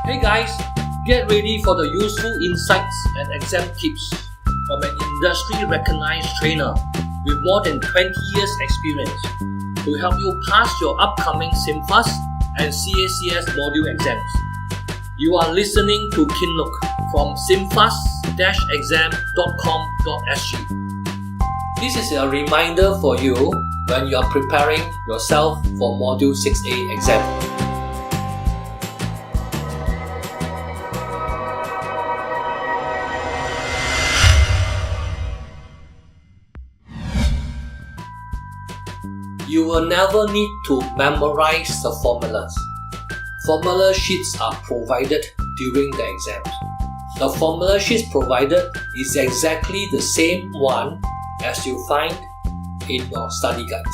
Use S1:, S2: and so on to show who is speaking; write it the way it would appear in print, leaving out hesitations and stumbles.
S1: Hey guys, get ready for the useful insights and exam tips from an industry-recognized trainer with more than 20 years experience to help you pass your upcoming CMFAS and CMFAS Module exams. You are listening to Khinloke from CMFAS-exam.com.sg. This is a reminder for you when you are preparing yourself for Module 6A exam. You will never need to memorize the formulas. Formula sheets are provided during the exams. The formula sheets provided is exactly the same one as you find in your study guide.